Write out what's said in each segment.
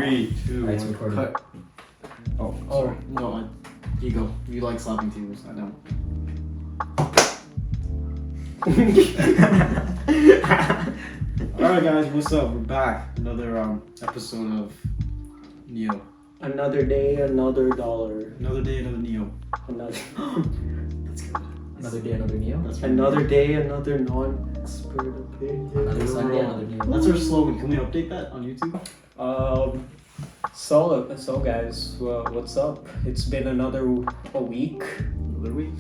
3, 2, Alright, it's 1, recording. cut. Oh, sorry. No, you go. You like slapping tables. I don't. Alright guys, what's up? We're back. Another episode of Neo. Another day, another dollar. Another day, another Neo. Another, That's good. Another day, another Neo. That's another day, another non-expert opinion. Another Sunday, another Neo. That's our slogan. Can we update that on YouTube? So guys, what's up? It's been a week. Another week.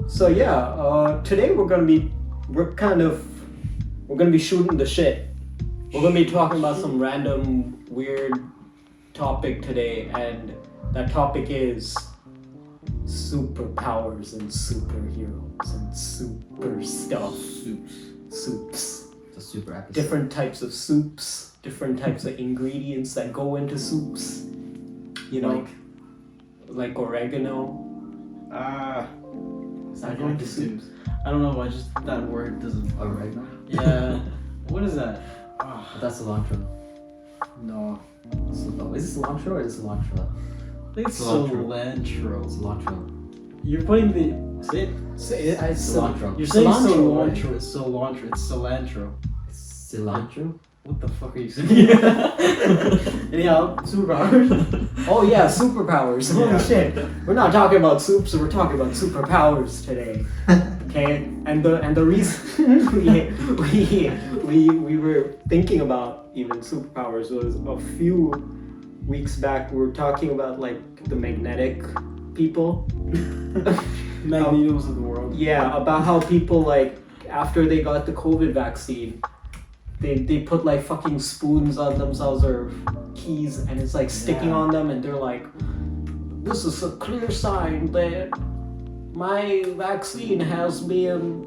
So yeah, today we're gonna be shooting the shit. We're gonna be talking about some random weird topic today, and that topic is superpowers and superheroes and super stuff. Soups. It's a super episode. Different types of soups, different types of ingredients that go into soups. You know, like oregano. Is that going to soups? I don't know. That word doesn't. Oregano? Yeah. What is that? That's cilantro. No. Is it cilantro or is it cilantro? I think it's cilantro. Cilantro. You're putting the Say it. Cilantro. You're saying Cilantro, cilantro. It's cilantro. It's cilantro. Cilantro? What the fuck are you saying? Anyhow, superpowers. Oh yeah, superpowers. Holy Yeah. shit. We're not talking about soups, we're talking about superpowers today. Okay? And the reason we were thinking about even superpowers was a few weeks back we were talking about like the magnetic people. Magnetos of the world. Yeah, about how people like after they got the COVID vaccine, they put like fucking spoons on themselves or keys and it's like sticking on them and they're like, this is a clear sign that my vaccine has been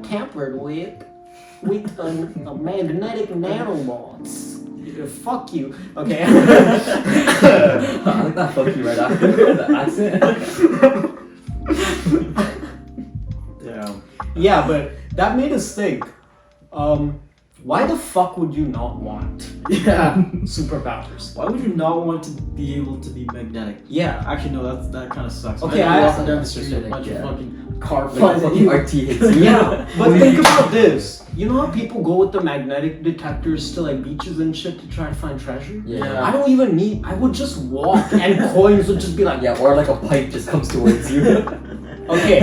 tampered with a magnetic nanobots. Fuck you. Okay. I like that fuck you right after the accent. Yeah. Yeah, but that made us think. Why the fuck would you not want Yeah. superpowers? Why would you not want to be able to be magnetic? Yeah. Actually, no. That kind of sucks. Okay, Imagine I- walking down the street, a Like, bunch yeah. of fucking car Like flies at fucking you. RT hits you. Yeah, but think about this. You know how people go with the magnetic detectors to like beaches and shit to try to find treasure? Yeah. I don't even need. I would just walk and coins would just be like, Yeah, or like a pipe just comes towards you. okay,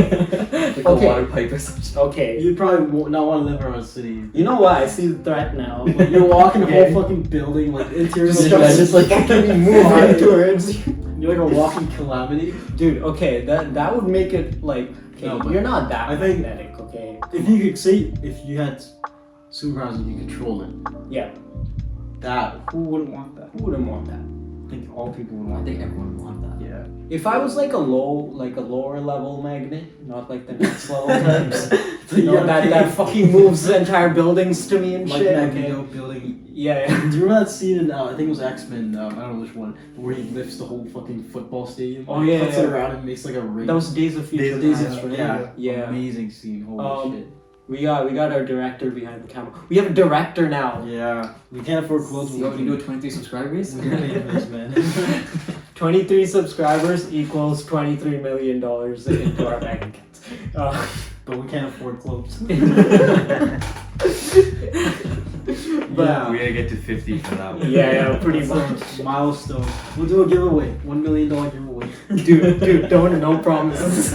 Like Okay. a water pipe or something. okay. You'd probably not want to live around a city. You know what? I see the threat now. You're walking a Okay. whole fucking building, like interior. Just- stuff. just like fucking move on towards you. You're like a walking calamity. Dude, okay, that would make it like, okay, No, but you're not that I think- magnetic, okay? If you could say, if you had superpowers and you control it, Yeah, who wouldn't want that? who wouldn't want that? I think all people would I want think that. everyone would want that. Yeah. If I was like a lower level magnet, not like the next level types, you know, that fucking moves the entire buildings to me and Like shit. Magneto Okay. building. Yeah. Do you remember that scene in, I think it was X-Men, I don't know which one, where he lifts the whole fucking football stadium, Oh, yeah, puts it yeah. around and makes like a ring. That was Days of Future Days of Past, Future, right? Yeah. Amazing scene, holy shit. We got our director behind the camera. We have a director now. Yeah, we can't afford clothes. Yo, you know 23 subscribers? We're paying for this, man. 23 subscribers equals $23 million into our bank accounts. But we can't afford clothes. But We gotta get to 50 for that one. yeah, pretty That's much. a milestone. We'll do a giveaway. $1 million giveaway. Dude, no promises.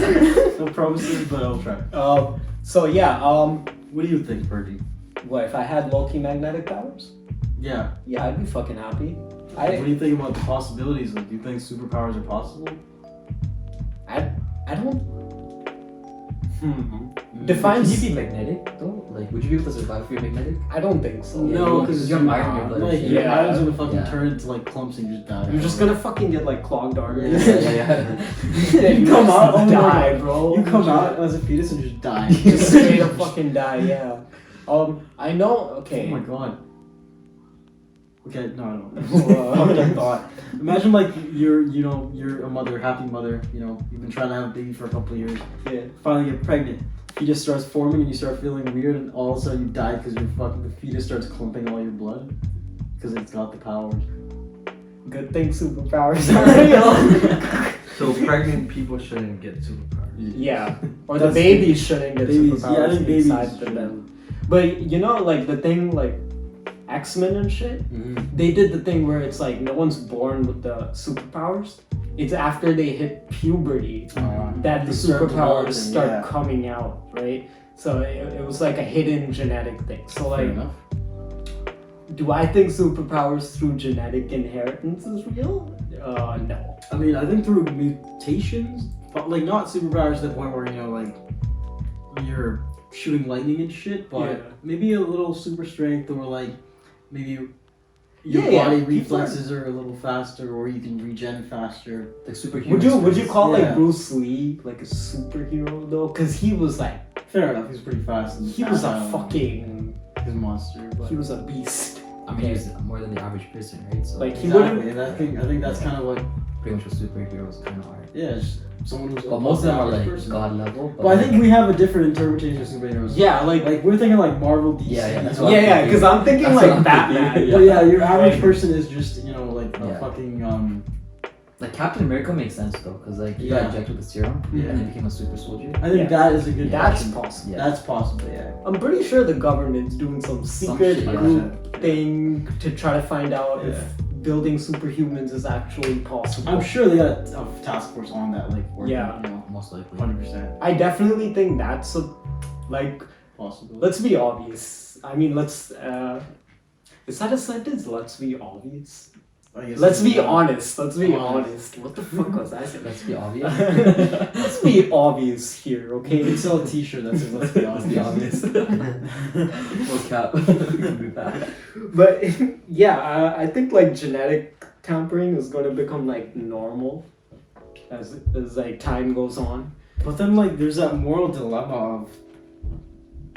No promises, but I'll try. So yeah, What do you think, PERGY? what if I had low-key magnetic powers? Yeah. Yeah, I'd be fucking happy. What do you think about the possibilities? Like, do you think superpowers are possible? I don't. Define. Would you be magnetic though? Like, would you be able to survive if you're magnetic? I don't think so. No, because because you're iron in your blood. Like, your Yeah. atoms gonna fucking Yeah. turn into like clumps and you just die. You're just gonna fucking get like clogged arteries. Yeah. You come out, oh my die, God. bro. You come out as a fetus and just die. Just straight up fucking die. Yeah. I know. Oh Okay. my god. Okay, no. Well, Fucking thought. Imagine like you're a mother, happy mother. You know, you've been trying to have a baby for a couple of years. Yeah. Finally get pregnant. Fetus starts forming and you start feeling weird, and all of a sudden you die because the fetus starts clumping all your blood because it's got the powers. Good thing superpowers are real. So pregnant people shouldn't get superpowers. Yeah, or the That's- babies shouldn't get babies, yeah, I superpowers think babies inside should. them. But you know, like the thing, like X-Men and shit, Mm-hmm. they did the thing where it's like no one's born with the superpowers. It's after they hit puberty that the They start superpowers developing, start yeah. coming out, right? So it was like a hidden genetic thing. So Fair like, enough. do I think superpowers through genetic inheritance is real? No. I mean, I think through mutations, but like not superpowers to the point where like you're shooting lightning and shit, but Yeah. maybe a little super strength or like maybe your Yeah, body people reflexes are a little faster or you can regen faster. Like superhuman. Would you call Yeah. like Bruce Lee like a superhero though? Cause he was like Fair enough, he's pretty fast. And he was a agile. fucking He's a monster. But he was a beast. I mean, he's more than the average person, right? So Like, he exactly, and I think that's kind of what pretty much what superheroes kind of are. yeah, it's someone who's. But most of them are average like person. god level. But I think we have a different interpretation of superheroes. Yeah, like Like we're thinking like Marvel, DC. Yeah, that's you what know? I'm yeah, thinking. because I'm thinking That's what like I'm Batman. thinking, But yeah, your average Right. person is just like a Yeah. fucking like Captain America makes sense though, because like he Yeah. got injected with the serum Yeah. and he became a super soldier. I think Yeah. that is a good. That's option. possible. Yeah. That's possible. Yeah. I'm pretty sure the government's doing some secret shit, yeah. group thing to try to find out Yeah. if building superhumans is actually possible. I'm sure they got a task force on that. Like working, Yeah. you know, Most likely. 100% I definitely think that's a like. possible. Let's be obvious. I mean, let's. Is that a sentence? Let's be obvious. I guess Let's it's, be honest. Let's be honest. honest. What the fuck was I saying? Let's be obvious. Let's be obvious here, You okay? can sell a T-shirt that says "Let's be honest." Let's be obvious. Well, cap. We can do that. But yeah, I think like genetic tampering is going to become like normal as like time goes on. But then like there's that moral dilemma of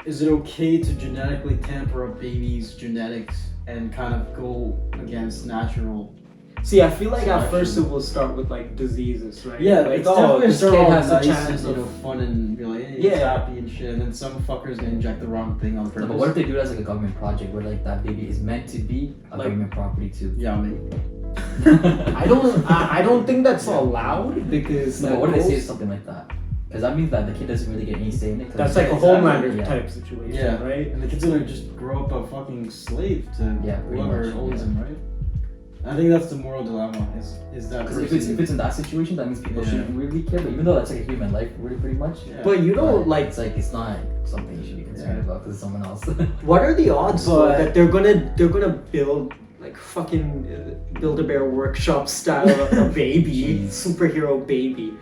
is it okay to genetically tamper a baby's genetics and kind of go against natural? See, I feel like at Selection. first it will start with like diseases, right? Yeah, like it's definitely this start kid off has a nice chance and, of. fun and be like, hey, it's Yeah. happy and shit, and then some fucker's gonna inject the wrong thing on No, purpose. but what if they do it as like a government project where like that baby is meant to be a Like- government property too? Yeah, I mean, I don't think that's allowed because No, that but what if they say goes- something like that? Because that means that the kid doesn't really get any say in it. 'cause That's like a it's- Homelander yeah. type situation, yeah, right? and the kid's gonna just grow up a fucking slave to Yeah, pretty whoever much, owns yeah. him, right? I think that's the moral dilemma. Is that Because if person- it's in that situation, that means people Yeah. shouldn't really care. But even though that's like a human life, pretty much. Yeah. But you know, like, it's not something you should be concerned Yeah. about because it's someone else. what are the odds though, But- that they're gonna build like fucking Build-A-Bear Workshop style a baby, Jeez. superhero baby,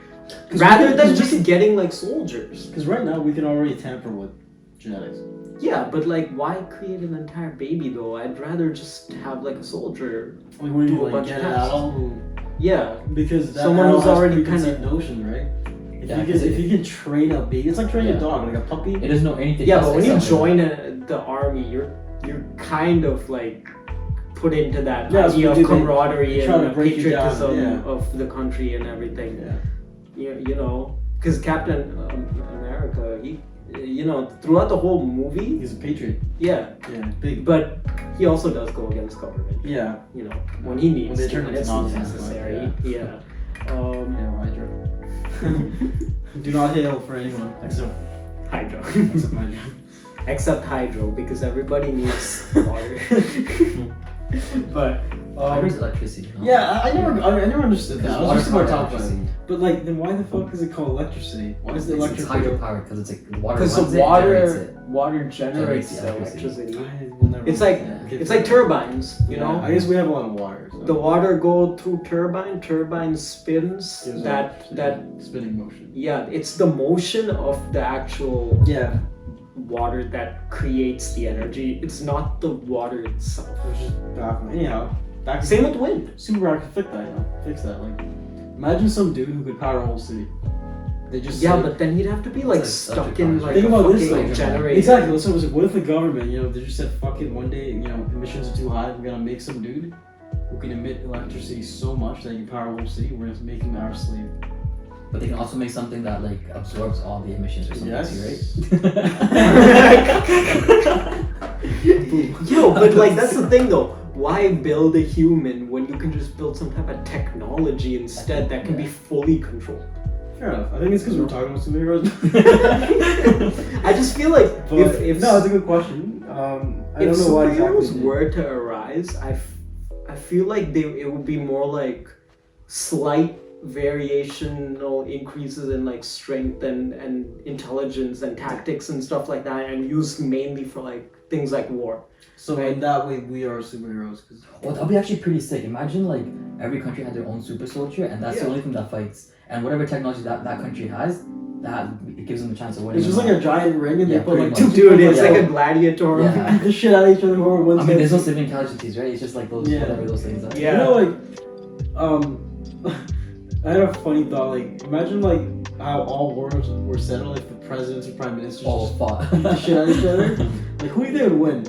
'Cause rather we than can- just getting like soldiers? Because right now we can already tamper with genetics. Yeah, but like, why create an entire baby though? I'd rather just have like a soldier. Like when Do you a like bunch get of an tasks. adult who Yeah, because that Someone adult who's has already preconceived kinda- notions, right? If Yeah, you 'cause can if you can train a baby, it's like training a Yeah. dog, like a puppy. It doesn't know anything. yeah, else but when you except for- join the army, you're kind of like put into that Yeah, so idea they- of camaraderie they try and to break you down, patriotism yeah. of the country and everything. Yeah. You know, because Captain America, he, you know, throughout the whole movie, He's a patriot. yeah, Yeah, big. but he also does go against government. Yeah. You know, when he needs When they to, turn when into it's nonsense, necessary. like, Yeah. Yeah, Hydra. Do not hail for anyone except Hydro. except Hydra. Except Hydro, because everybody needs water. But Hydro's electricity. No? Yeah, I never understood that. I was Water just about to power talk about it. electricity. But like, then why the fuck is it called electricity? Why is the It's electric hydropower because it's like water. because runs the it, generates it. water generates Generates the the electricity. I will never It's like understand. it's like turbines, you Yeah, know. I guess we have a lot of water. So. The water go through turbine spins Gives that off, that spinning motion. yeah, it's the motion of the actual Yeah, water that creates the energy. It's not the water itself. which is baffling. Anyhow, back to Same with wind. Superpower could fix that. You know, fix that. Like, imagine some dude who could power a whole city. They just Yeah, say- but then he'd have to be like It's like stuck in like Think a about this, fucking though. generator. Exactly. Let's suppose what if the government, they just said, fuck it, one day, emissions are too high, we're gonna make some dude who can emit electricity so much that he can power a whole city, we're gonna make him our slave. But they can also make something that like absorbs all the emissions or something Yes. too, right? Yo, but like that's the thing though. why build a human when you can just build some type of technology instead that can be fully controlled? Fair enough. I think it's because we're talking about superheroes. I just feel like if no, it's a good question. I if don't know why superheroes exactly. were to arise, I feel like it would be more like slight variational increases in like strength and intelligence and tactics and stuff like that, and used mainly for like things like war. So in that way, we are superheroes. Cause Well, that'd be actually pretty sick. Imagine like every country had their own super soldier, and that's the only thing that fights. And whatever technology that country has, that it gives them a chance of winning. it's just like a giant ring, and Yeah, they put like pretty two much. people Dude, it's like like a gladiator. Yeah. beat the shit out of each other. Whoever wins. I mean, there's no gets- civilian casualties, right? It's just like those Yeah. whatever those things are. Yeah. You know, like, I had a funny thought. Like, imagine like how all wars were settled if the presidents or prime ministers All just fought. beat the shit out of each other. Like, who do you think would win?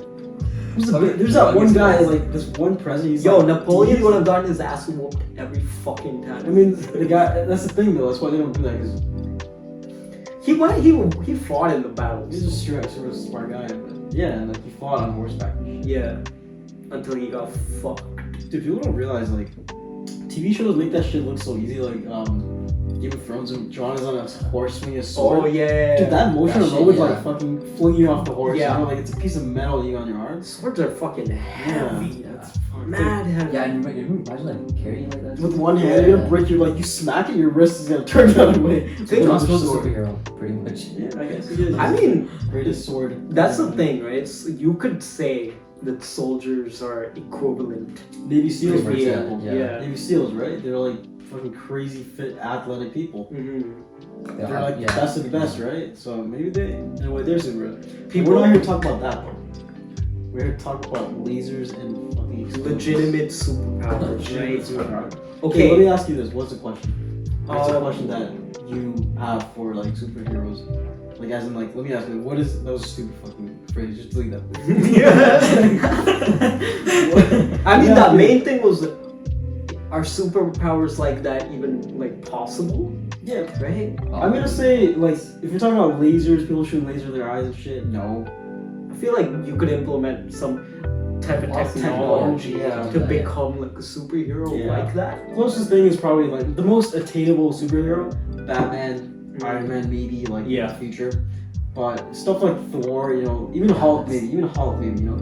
Probably There's that one drugs, guy, guys. like this one president. He's Yo, like, Napoleon he's- would have gotten his ass whooped every fucking time. I mean, the guy. That's the thing, though. That's why they don't do that. Cause he fought in the battles. he's a super smart guy. But yeah, and like he fought on horseback. Yeah, until he got fucked. Dude, people don't realize like TV shows make that shit look so easy. Like Game of Thrones, and John is on a horse swinging a sword. Oh yeah. Dude, that motion That alone shit, would yeah. like fucking fling you off the horse. Yeah. You know, like it's a piece of metal you on your arm. Swords are fucking heavy. Yeah. That's mad heavy. Yeah, and you imagine like carrying like that. With one hand, you're gonna break your like you smack it, your wrist is gonna turn the other way. Think John of Snow's a sword. superhero, pretty much. Yeah, I guess he is. I mean, greatest sword. that's the thing, right? You could say that soldiers are equivalent. Navy SEALs, for Pretty much, example. yeah. Navy SEAls, right? They're like fucking crazy fit, athletic people. Mm-hmm. They're like the best of the best, right? So maybe they, in a way, they're superheroes. People We're not here to talk about that part. We're here to talk about lasers and fucking explosives. legitimate superpowers, Legitimate right? superpowers. Okay, let me Okay. ask you this. What's the question? What's the question that you have for like superheroes? Like as in like, let me ask you, what is, that was a stupid fucking phrase, just delete that. I mean, Yeah, the dude. main thing was, are superpowers like that even like possible? Yeah. Right? I'm gonna say, like, if you're talking about lasers, people shooting lasers in their eyes and shit, no. I feel like you could implement some type of technology yeah. to become like a superhero Yeah. like that. Closest thing is probably like the most attainable superhero, Batman, Iron Man, maybe like in Yeah. the future. But stuff like Thor, you know, even Hulk, maybe, you know,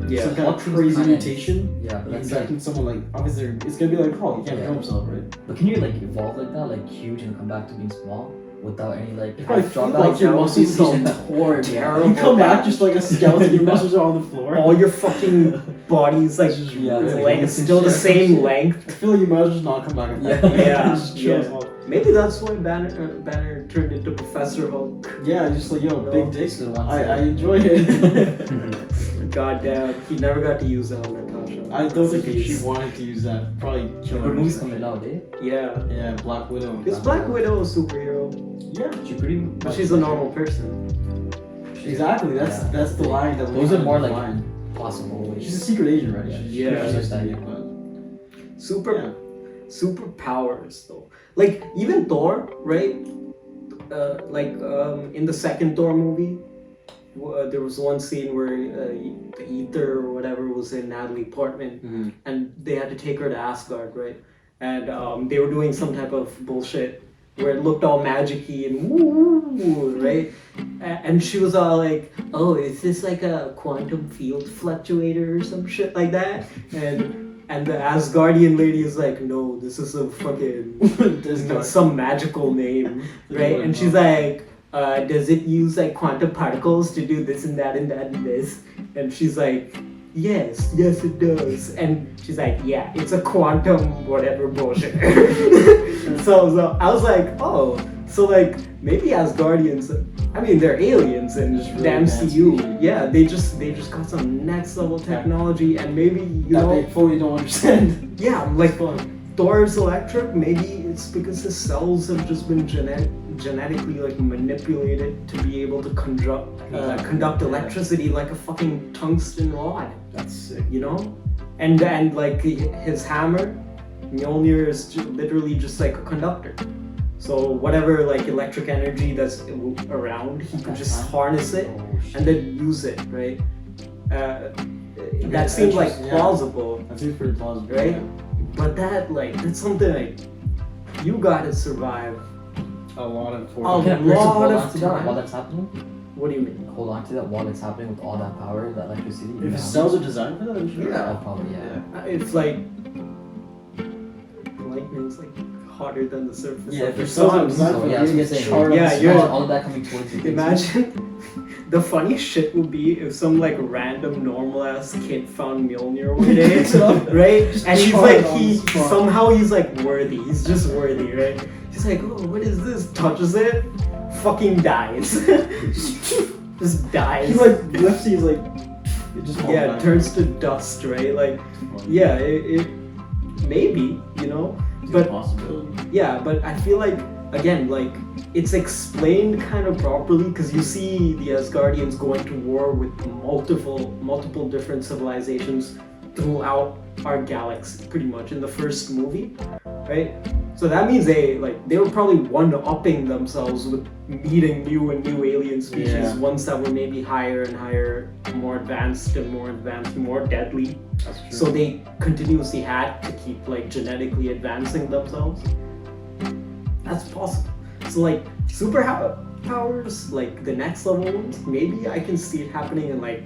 Yeah. some kind of Hulk seems crazy kinda- mutation. Yeah, but that's Injecting someone like obviously it's gonna be like Hulk, he can't Yeah. kill himself, right? But can you like evolve like that, like huge and come back to being small without any like You probably half feel drawbacks? like your that would muscles be so so torn. terrible. You come back man. just like a skeleton, your muscles are on the floor. All your fucking bodies like Yeah, it's like length, this and still the shit. same length. I feel like you might as well just not come back. Yeah, Just chill as yeah. hell. Maybe that's why Banner turned into Professor Hulk. Yeah, just like yo, big dick. Just the one I side. enjoy it. God damn, he never got to use that on Natasha. I don't think she Jeez. wanted to use that. Probably kill her. Her movies coming out, eh? Yeah. Yeah, Black Widow. Is Black Widow a superhero? Yeah, She pretty But much. she's a normal person. exactly. That's Yeah. that's the line that Those are more like line. possible ways. She's a secret agent, right? Yeah. She's Yeah. supposed to be, but yeah. Superpowers though. Like even Thor, right? In the second Thor movie, there was one scene where the ether or whatever was in Natalie Portman, Mhm. and they had to take her to Asgard, right? And they were doing some type of bullshit where it looked all magic-y and woo, right? And she was all like, "Oh, is this like a quantum field fluctuator or some shit like that?" And the Asgardian lady is like, "No, this is a fucking some magical name, right?" And she's like, "Does it use like quantum particles to do this and that and that and this?" And she's like, yes it does. And she's like, "Yeah, it's a quantum whatever bullshit." so I was like, oh, so like maybe Asgardians, I mean they're aliens and Just really the MCU, advanced. yeah, they just got some next level technology, and maybe you that know, they fully don't understand. yeah, like Fun. Thor's electric, maybe it's because his cells have just been genetically like manipulated to be able to conduct electricity like a fucking tungsten rod, That's sick. you know? And like his hammer, Mjolnir is literally just like a conductor. So whatever like electric energy that's around, he can just harness it Oh, shit. and then use it, right? that seems like Interesting, yeah. plausible. That seems pretty plausible. Right? Yeah. But that's something like you gotta survive. A lot of A force. Can we just lot hold of on to that time. while that's happening? What do you mean? Hold on to that while it's happening with all that power, that electricity. If the cells are designed for that, I'm sure. Oh, probably, yeah. It's like lightning's like hotter than the surface Yeah, of if the the cells are sun. designed So, for yeah, that, that's you what I'm get saying. charred. Yeah, on the you're- spot. Imagine all of that coming towards you. Imagine the funny shit would be if some like random normal ass kid found Mjolnir one day, right? And he's charred like on the spot. somehow he's like worthy. He's just worthy, right? He's like, oh, what is this? Touches it, fucking dies. Just dies. He like lifts. He's like, it just falls yeah, back. it turns to dust, right? Like, yeah, it maybe, you know, It's but a possibility. yeah, but I feel like again, like it's explained kind of properly because you see the Asgardians going to war with multiple different civilizations throughout our galaxy, pretty much in the first movie, right? So that means they were probably one-upping themselves with meeting new alien species, Yeah. ones that were maybe higher and higher, more advanced, more deadly. That's true. So they continuously had to keep like genetically advancing themselves. That's possible. So like superpowers, like the next level ones, maybe I can see it happening in like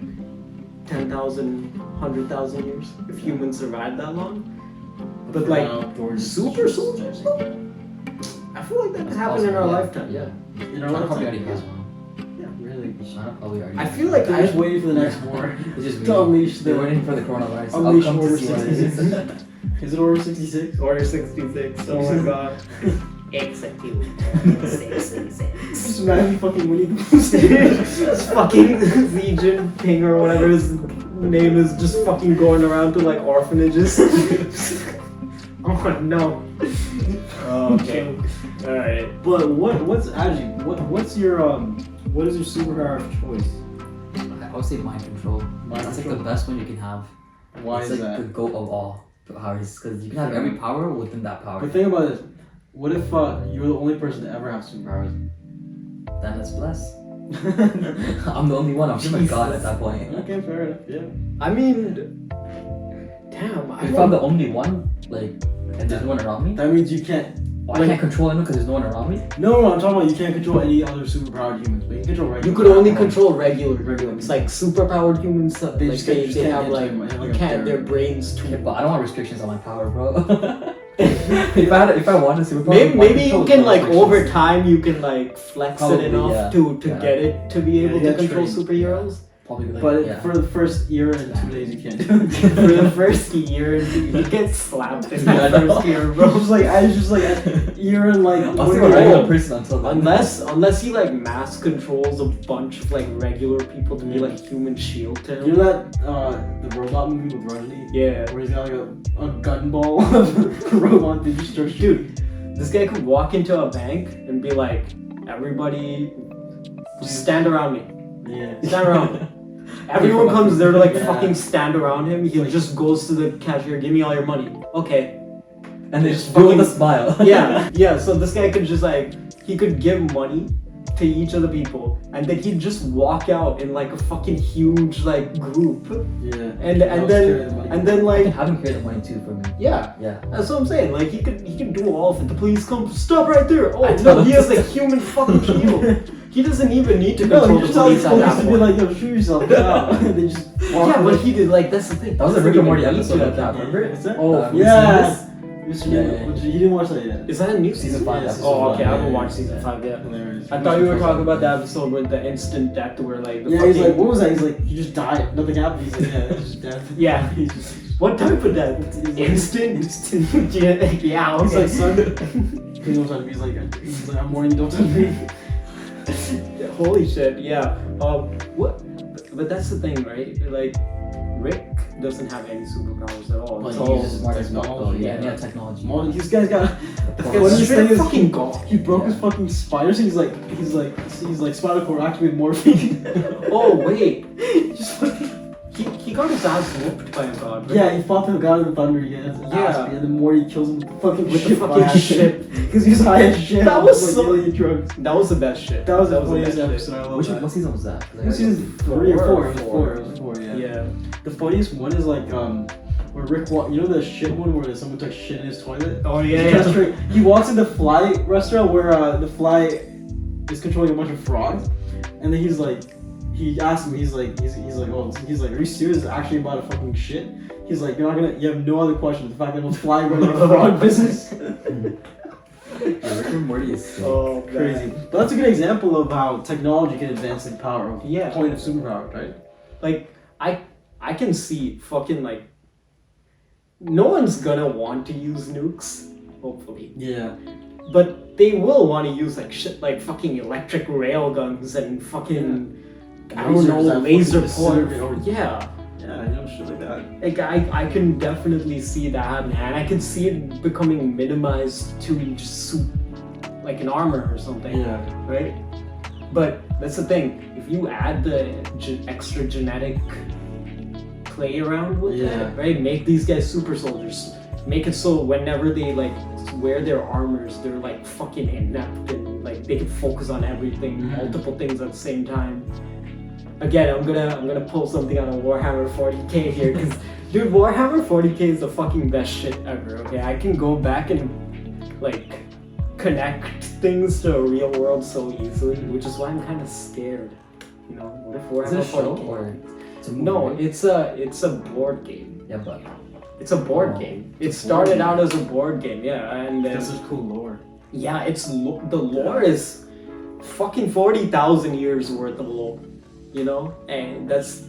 10,000, 100,000 years if humans survive that long. But like super soldiers, though, I feel like that could happen in our lifetime. Yeah. You know China what? probably already has one. Yeah, really. China probably already I has feel one. like They're just waiting for the next war. It's just to unleash They're the waiting for the coronavirus. unleash I'll come Order to see what it 66. is. Is it Order 66? Order 66. Oh my god. Execute. 66. Just imagine fucking Winnie the Pooh. This fucking Legion Ping or whatever his name is, just fucking going around to like orphanages. Oh no. Okay. Alright. But what's what is your superpower of choice? I would say mind control. Mind That's like control? the best one you can have. Why it's is like that? the goal of all powers, because you can have every power within that power. But think about it. What if you're the only person to ever have superpowers? Then it's blessed. I'm the only one. I'm just a god at that point. Okay, fair enough. Yeah. I mean, damn. If I'm the only one, like, and there's no one around me, That means you can't. I can't control anyone because there's no one around me. No, I'm talking about you can't control any other superpowered humans, but you can control regular. You could only control regular humans, like superpowered humans. They Like just they can't have get like to him, they have, like, you a can't their barrier. brains too. Yeah, but I don't want restrictions on my power, bro. if I wanted superpower, Maybe you can like over restrictions. time you can like flex Probably, it enough yeah. to Yeah. get it to be able Yeah, to control trained. superheroes. Probably like, But yeah. for the first year and 2 days, you can't do For it. the first year, you get slapped in Yeah, I the know. first year, Bro, bro. it's like I was just like a year and like. I'll when see you're a regular old. person until then. Unless he like mass controls a bunch of like regular people to be like human shield to You him. know that the robot movie with Rajni? Yeah. Where he's got like a gun ball of robot that just starts shooting. This guy could walk into a bank and be like, everybody stand around me. Yeah. Stand around me. Everyone comes there to like Yeah. fucking stand around him. He just goes to the cashier, give me all your money. Okay. And they Just just do with a fucking- smile. Yeah. So this guy could just like, he could give money to each of the people and then he'd just walk out in like a fucking huge like group. Yeah. And That was then scary, and then I like can have him create the money too for me. yeah. Yeah. That's what I'm saying. Like he could do all of it. The police come, stop right there. Oh I no, know. he has a human fucking shield. He doesn't even need to No, control you the just tell the police at police that to be point. like, yo, shoot yourself. No. They just walk Yeah, away. but he did like that's the thing. That was a He Rick and doesn't Morty even need episode to. like that, remember? What's that? Oh, Have you Yeah. seen He didn't watch that yet. Is that a new Season season? five, Yes. episode Oh, one, okay. I haven't yeah. watched season 5 yet. Hilarious. I thought you were talking about the episode with the instant death where like the Yeah, fucking... he's like, what was that? He's like, he just died. Nothing happened. He's like, yeah, it's just death. Yeah. He's just, What type of death? He's like- Instant? Yeah, okay. he's like, son. He don't touch me. He's like, I'm warning you, don't touch me. Holy shit, yeah. What? But that's the thing, right? Like, Rick doesn't have any superpowers at all. But It's he all uses Smart as fuck though. technology, Yeah, yeah. yeah, technology. More, this guy's got. This guy's Funniest straight thing is fucking god. he broke his Yeah. fucking spiders. And he's like spinal cord activated morphine. Oh wait, Just fucking. he got his ass whooped by a god. Right? Yeah, he fought the god of the thunder. He gets his ass beat, and the more he kills him with the fucking With the shit fucking blast. shit. Because he's high as shit. That was like so- alien drugs. That was the best shit. That was the the funniest best episode. I love Which that. what season was that? 'Cause I This gotta- is 3 or 4. It was Four. 4. It was 4. Yeah. Yeah. The funniest one is like where Rick you know the shit one where someone took shit in his toilet. Oh He yeah. just straight- He walks in the fly restaurant where the fly is controlling a bunch of frogs, and then he's like, he asks him, he's like, are you serious? It's actually about a fucking shit. He's like, you have no other questions. The fact that I'm a fly running a frog business. Yeah, Rick and Morty is sick. Oh, Crazy. man. But that's a good example of how technology can advance in power. Of Yeah. Point of superpower, right? Like I can see fucking like no one's gonna want to use nukes, hopefully. Yeah. But they will want to use like shit like fucking electric rail guns and fucking I don't Lasers know that laser fucking point. disintegrate over- Yeah. Yeah, you know, shit like that. Like I can definitely see that happening, and I can see it becoming minimized to just like an armor or something, Yeah. right? But that's the thing. If you add the extra genetic play around with Yeah. it, right? Make these guys super soldiers. Make it so whenever they like wear their armors, they're like fucking inept and like they can focus on everything, multiple things at the same time. Again, I'm gonna pull something out of Warhammer 40k here, because dude, Warhammer 40k is the fucking best shit ever. Okay, I can go back and like connect things to a real world so easily, which is why I'm kind of scared. You know, what if Is it a Warhammer show 40k? or it's a movie? No, right? it's a board game. Yeah, but It's a board Oh, game. it's It a started board out as a board game, yeah, and then That's such cool lore. yeah, the lore is fucking 40,000 years worth of lore, you know, and that's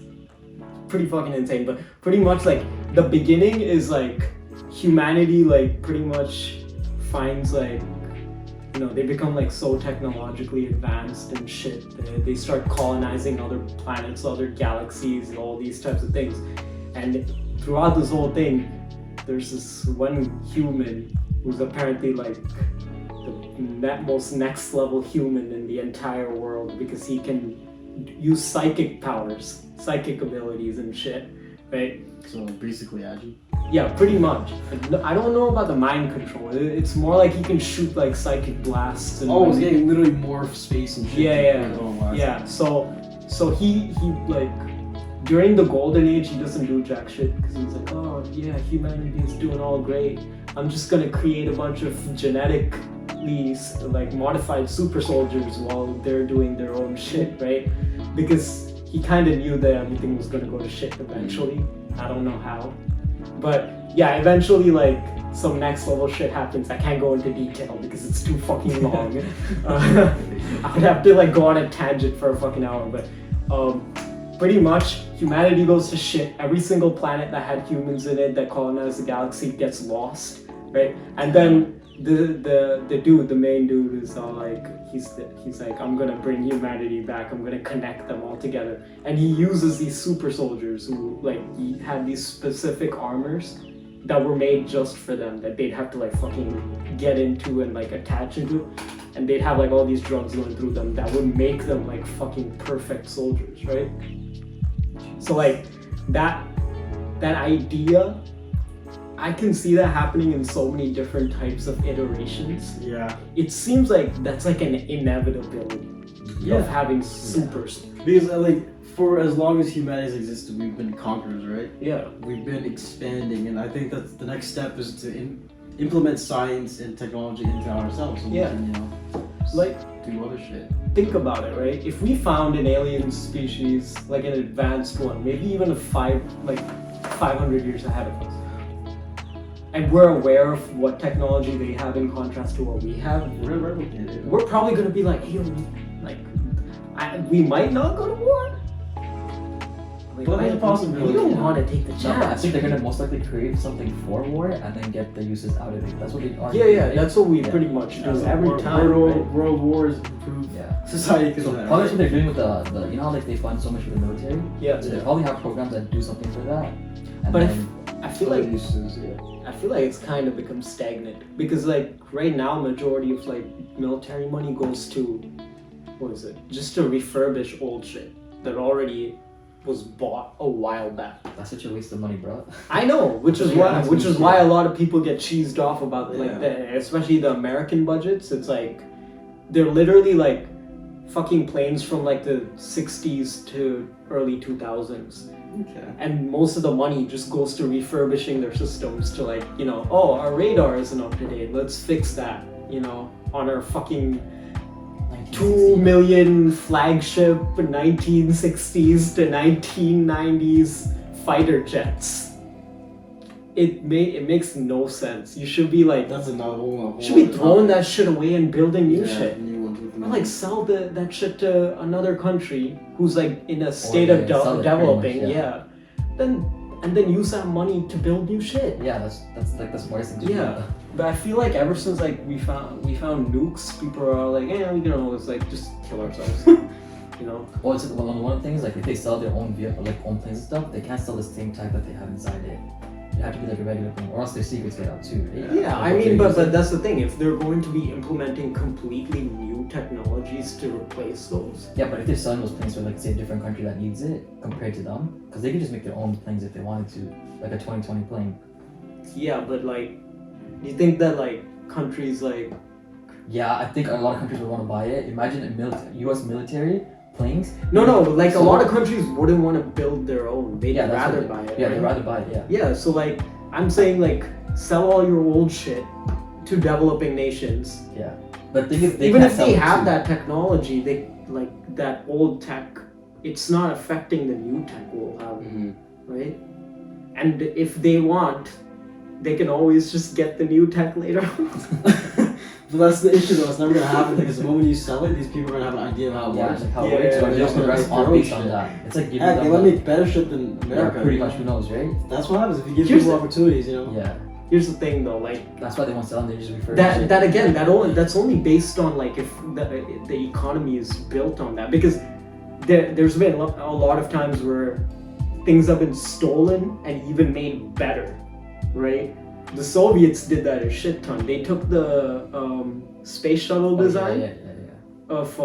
pretty fucking insane. But pretty much like the beginning is like humanity like pretty much finds like, you know, they become like so technologically advanced and shit. They start colonizing other planets, other galaxies, and all these types of things. And throughout this whole thing, there's this one human who's apparently like the most next level human in the entire world, because he can use psychic powers, psychic abilities and shit, right? So basically, Agi. Yeah, pretty much. I don't know about the mind control. It's more like he can shoot like psychic blasts and Oh, like, it's getting literally more space and shit. Yeah. Oh, wow. yeah. So he like during the golden age he doesn't do jack shit, because he's like, oh yeah, humanity is doing all great. I'm just gonna create a bunch of genetically like modified super soldiers while they're doing their own shit, right? Because he kind of knew that everything was gonna go to shit eventually. I don't know how, but yeah, eventually like some next level shit happens. I can't go into detail because it's too fucking long. I would have to like go on a tangent for a fucking hour, but pretty much humanity goes to shit. Every single planet that had humans in it that colonized the galaxy gets lost, right? And then the main dude is like, he's like, I'm gonna bring humanity back. I'm gonna connect them all together. And he uses these super soldiers who like he had these specific armors that were made just for them, that they'd have to like fucking get into and like attach into, and they'd have like all these drugs going through them that would make them like fucking perfect soldiers, right? So like that idea, I can see that happening in so many different types of iterations. Yeah. It seems like that's like an inevitability of having supers. Because like for as long as humanity's existed, we've been conquerors, right? Yeah. We've been expanding, and I think that's the next step is to implement science and technology into ourselves. So Yeah. We can, you know, Like, do other shit. think about it, right? If we found an alien species, like an advanced one, maybe even 500 years ahead of us, and we're aware of what technology they have in contrast to what we have, We're gonna replicate it. we're probably gonna be like, hey, like, we might not go to war. Like, But there's a possibility, we don't yeah. want to take the no, but I chance. think they're gonna most likely create something for war and then get the uses out of it. That's what they are. Yeah, that's what we Yeah. pretty much do That's every world, time. World, Right? world wars improve Yeah. society because So of that. probably right? what they're doing with the you know how like they fund so much for the military? Yeah, So they probably have programs that do something for that. And But then I feel like uses, yeah. I feel like it's kind of become stagnant, because like right now majority of like military money goes to, what is it, just to refurbish old shit that already was bought a while back. That's such a waste of money, bro. I know, which is why a lot of people get cheesed off about like especially the American budgets. It's like they're literally like fucking planes from like the 60s to early 2000s. Okay. And most of the money just goes to refurbishing their systems to like, you know, oh, our radar isn't up to date. Let's fix that, you know, on our fucking 2 million flagship 1960s to 1990s fighter jets. It makes no sense. You should be like, That's another whole. should be throwing that shit away and building new shit. New ones with Or like sell that shit to another country who's like in a state yeah, of sell it pretty developing, much, yeah. Then use that money to build new shit. Yeah, that's like the smartest thing to Yeah. do. But I feel like ever since like we found nukes, people are like, yeah, we can always like just kill ourselves. You know? Well, it's one of the things, like if they sell their own vehicle, like own planes and stuff, they can't sell the same type that they have inside it. It have to be like a regular plane, or else their secrets get out too, right? Yeah, I mean, but that's the thing. If they're going to be implementing completely new technologies to replace those, Yeah, but if they're selling those planes for like say a different country that needs it compared to them, because they could just make their own planes if they wanted to, like a 2020 plane. yeah, but like, do you think that like countries like Yeah, I think a lot of countries would want to buy it. Imagine a U.S. military planes. No, like a lot of countries wouldn't want to build their own. They'd Yeah, that's rather what buy it. Yeah, right? they'd rather buy it. Yeah. Yeah, so like I'm saying like sell all your old shit to developing nations. Yeah. But the thing is, Even can't if sell they it have too. that technology, they like that old tech. It's not affecting the new tech we'll have, right? And if they want, they can always just get the new tech later. But that's the issue though, it's never gonna happen because the moment you sell it, these people are gonna have an idea of how it Yeah, works. like how Yeah, it works, yeah, but they're just yeah. gonna write on Their own based on shit. that. It's like giving Heck, them they let the- make better shit than America. Yeah, pretty much. Who knows, right? That's what happens if you give Here's people the- opportunities, you know? Yeah. Here's the thing though, like That's why they won't sell them. They just refer. that's only based on like if the economy is built on that, because there's been a lot of times where things have been stolen and even made better, right? The Soviets did that a shit ton. They took the space shuttle design of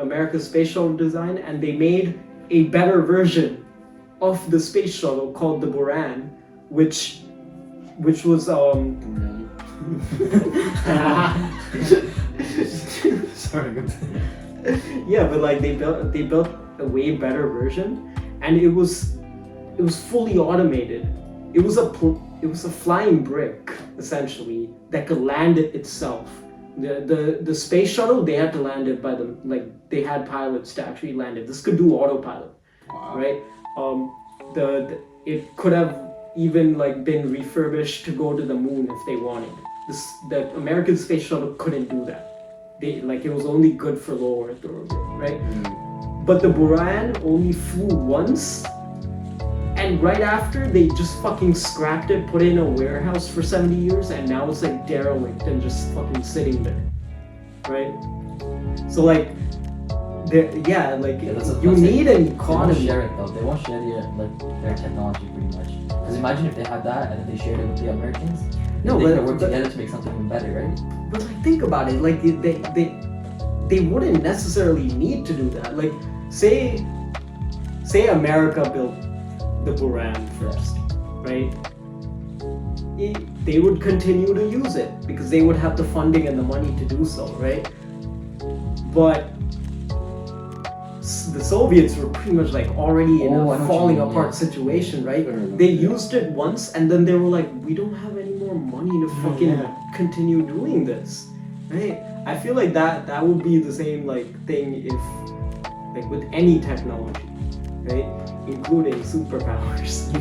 America's space shuttle design, and they made a better version of the space shuttle called the Buran, which was Sorry, good. yeah, but like they built a way better version, and it was fully automated. It was a flying brick essentially that could land it itself. The space shuttle, they had to land it by they had pilots to actually land it. This could do autopilot, right? It could have even like been refurbished to go to the moon if they wanted. The American space shuttle couldn't do that. It was only good for low Earth orbit, right? But the Buran only flew once, and right after they just fucking scrapped it, put it in a warehouse for 70 years, and now it's like derelict and just fucking sitting there, right? So like, you need an They won't economy. share it though. They won't share their technology pretty much. Because imagine if they had that and then they shared it with the Americans. No, they but- could work but- together to make something even better, right? But like, think about it. Like, they wouldn't necessarily need to do that. Like, say America built the Buran first, right? They would continue to use it because they would have the funding and the money to do so, right? But the Soviets were pretty much like already in I know a what falling you mean, apart yeah. situation, right? Fair enough, They yeah. used it once and then they were like, we don't have any more money to fucking continue doing this, right? I feel like that would be the same like thing if like with any technology, right? Including superpowers,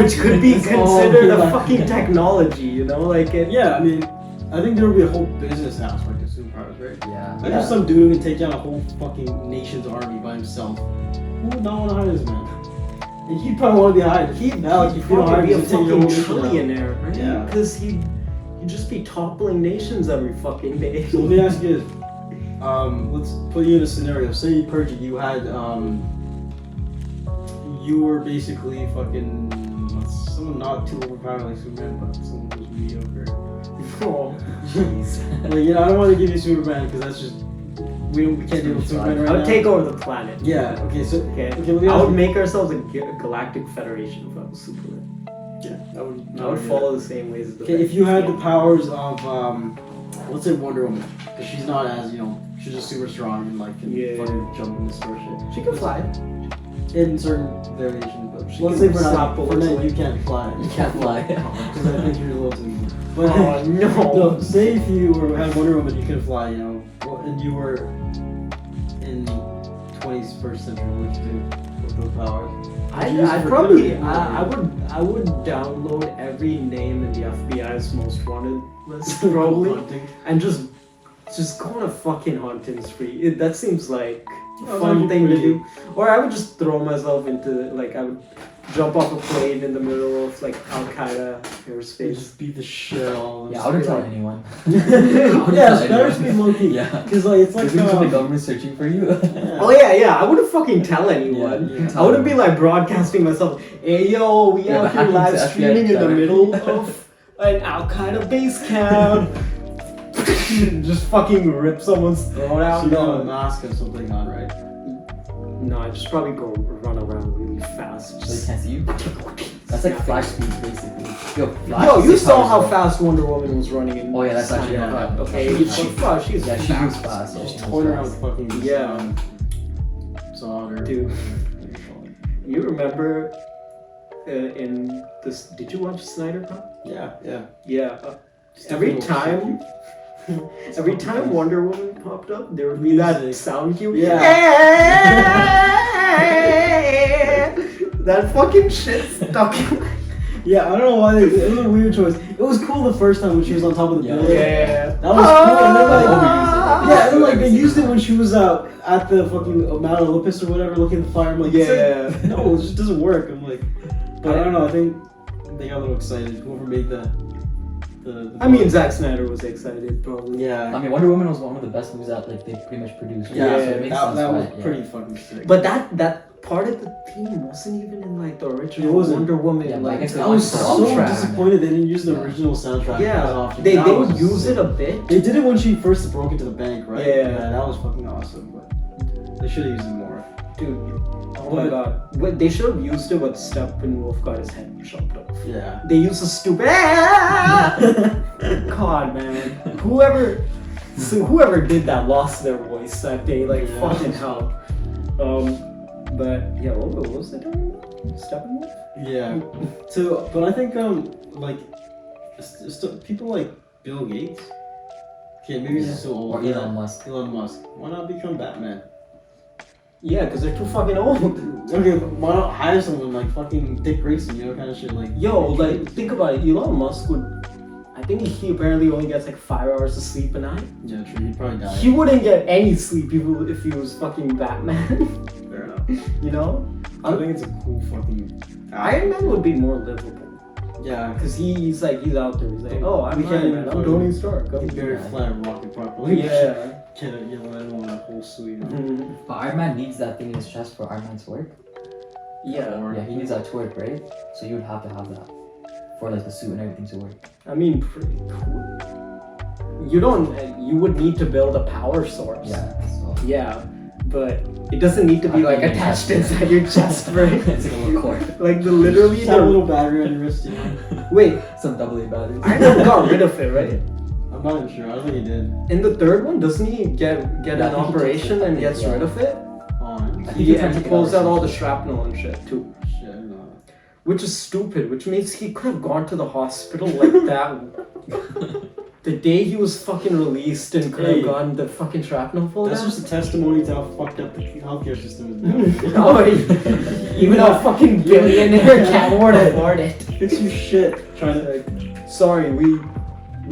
which could be It's all considered a good. fucking technology, you know? Like it, Yeah, I mean, I think there will be a whole business aspect to superpowers, right? Yeah. Like there's some dude who can take down a whole fucking nation's army by himself. Who would not want to hire this man? And he'd probably want to be hired. He'd if you don't hire probably be a him, he'd take your fucking whole nation down. trillionaire, right? Yeah. Because he'd just be toppling nations every fucking day. So let me ask you this. Let's put you in a scenario. Say, PERGY, you had, you were basically fucking someone not too overpowered like Superman, but someone who's mediocre. Oh, jeez. Like, you know, I don't want to give you Superman because that's just we can't deal with Superman right I now. would take over the planet. Yeah. Okay. So Okay. okay. Let me I ask would you- make ourselves a galactic federation if I was Superman. Yeah. I would follow the same ways as the. Okay, if you had the powers of let's say Wonder Woman, because she's not as she's just super strong and like can Yeah. fucking jump and destroy shit. She can fly. In certain variations, but She let's can say for slap now, for bullets now away. you can't fly. You can't fly. Because I think you're a little too evil. But Oh no. no, say if you had Wonder Woman, you could fly, and you were in 21st century, what would you do with those powers? I'd probably I would download every name in the FBI's most wanted list probably Hunting. and just go on a fucking hunting spree. That seems like a Oh, fun that'd be thing to pretty. do. Or I would just throw myself into I would jump off a plane in the middle of Al Qaeda They airspace. just beat the shit out of them. Yeah, I wouldn't tell anyone. Yeah, it's better to be low-key. Yeah. Because it's like Isn't the government searching for you? yeah. Oh yeah, I wouldn't fucking tell anyone. you can I tell wouldn't be anyone. broadcasting myself. Hey yo, we Yeah, out but here hacking live to FBI streaming in the directly. middle of an Al Qaeda base camp. Just fucking rip someone's throat So out. you got a No, mask or something on, right? no, I just probably go run around really fast. So they Just can't see you? That's like flash speed, basically. Yo, Flash Yo, is you six saw hours how slow. fast Wonder Woman was running in. Oh yeah, that's actually Yeah. not bad. Okay, she's Yeah, she moves fast. fast. so Just she moves toying around fast. with fucking Yeah. solder. Dude. You remember in this? Did you watch Snyder Cut? Yeah, yeah. Yeah. Just Every a little time, shit. every time Wonder Woman popped up, there would be that Music. sound cue. That fucking shit stuck. Yeah, I don't know why they did it. It was a weird choice. It was cool the first time when she was on top of the Yeah. building. Yeah. That was cool. And then, like, overused it. yeah, and then, like they used it when she was at the fucking Mount Olympus or whatever, looking at the fire. I'm like, Yeah. no, it just doesn't work. I'm like, but I don't know. I think they got a little excited. Whoever made the I mean, Zack Snyder was excited, probably. yeah, I mean, Wonder Woman was one of the best movies that they pretty much produced. yeah, Yeah, so it makes that, sense that why, was yeah. pretty fucking sick. But that part of the theme wasn't even in the original It wasn't. Wonder Woman. Yeah, but I guess they I was the so soundtrack. disappointed they didn't use the Yeah. original soundtrack. as Yeah, often. they That would was use sick. it a bit. They did it when she first broke into the bank, right? Yeah. that was fucking awesome. But they should have used it more. Dude, oh my god. What, they should have used it when Steppenwolf got his head chopped off. Yeah. They used a stupid. God, man. Whoever did that lost their voice that day. Like, Yeah. fucking hell. But yeah, what was I talking about? Steppenwolf? Yeah. So, but I think like people like Bill Gates. Okay, maybe Yeah. he's so old. Or Elon Musk. Elon Musk. Why not become Batman? Yeah, because they're too fucking old. Okay, but why not hire someone like fucking Dick Grayson, kind of shit like. Yo, like, think about it. Elon Musk would. I think he apparently only gets like 5 hours of sleep a night. Yeah, true. He'd probably die. He wouldn't get any sleep if he was fucking Batman. Fair enough. You know? I think it's a cool fucking. Iron Man would be more livable. Yeah, Because he's out there. He's like, oh, I'm We can't Iron even Man. I'm fucking- Tony Stark. he I'm- barely fly a rocket properly. Yeah. Can't let alone a whole suit. Mhm. But Iron Man needs that thing in his chest for Iron Man to work. Yeah. Or- Yeah, he needs that to work, right? So you would have to have that for like the suit and everything to work. I mean, pretty cool. You would need to build a power source. Yeah. So Yeah. But it doesn't need to be like Yeah. attached inside your chest, right? it's like a little cord. Like literally Just have a the. little battery on your wrist, Wait, Some AA batteries. Iron Man got rid of it, right? I'm not even sure. I don't think he did. In the third one, doesn't he get Yeah, an I think he takes operation it. I and think, gets yeah. rid of it? On. I think He, tried and to he take pulls out out all the something. shrapnel and shit too. Shit, I don't know. Which is stupid, which means he could have gone to the hospital like that the day he was fucking released and could have Hey. gotten the fucking shrapnel pulled That's out. just a testimony to how fucked up the healthcare system is. Oh, even a fucking billionaire can't afford it. Fix your shit. Trying to. Sorry, we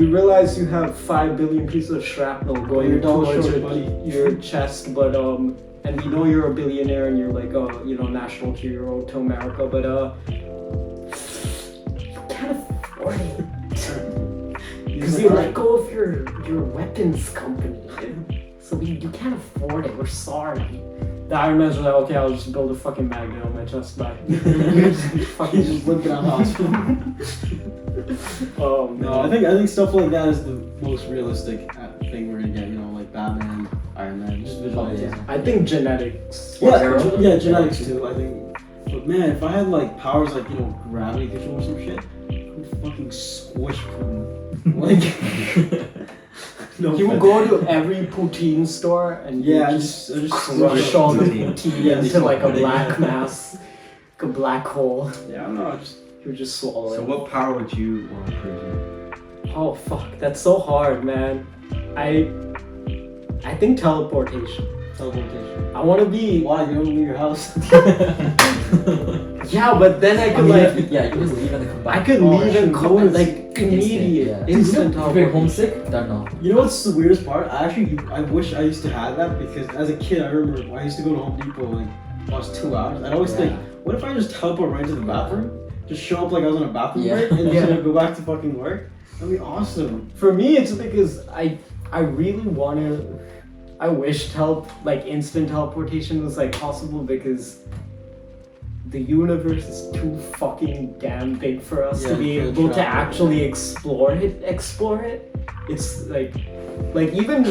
realize you have 5 billion pieces of shrapnel going You're dollar towards short, your, buddy. your chest, but and we know you're a billionaire and you're like national hero to America, but you can't afford it. Because you let go of your weapons company, so you can't afford it. We're sorry. The Iron Man's like, okay, I'll just build a fucking magnet on my chest. Bye. Fucking just limping out of the hospital. No, I think stuff like that is the most realistic thing we're gonna get. Like Batman, Iron Man, just Probably, genetics. yeah. I think genetics. Yeah, genetics too. I think. But man, if I had like powers like gravity control or some shit, I would fucking squish Putin. Like, no. He would go to every poutine store and Yeah, he'd just rush all the Poutine. poutine Yeah, into like a yeah. black mass, like a black hole. Yeah, I don't know. Just He would just swallow So it. what power would you want to prison? Oh fuck, that's so hard, man. I think teleportation. teleportation. I want to be. Why you don't leave your house? Yeah, but then I could like. yeah, you can just leave and then come back. I could Oh, leave and no, come it's like immediate, yeah. instant If you're teleportation. homesick, don't know. You know what's the weirdest part? I wish I used to have that because as a kid I remember I used to go to Home Depot like watch 2 hours. I'd always think, what if I just teleport right to the bathroom? Just show up like I was on a bathroom Yeah. break and Yeah. just go back to fucking work? That'd be awesome. For me, it's because I really want to. I wish instant teleportation was like possible because the universe is too fucking damn big for us to Yeah, be for the able to travel, actually explore it. It's like even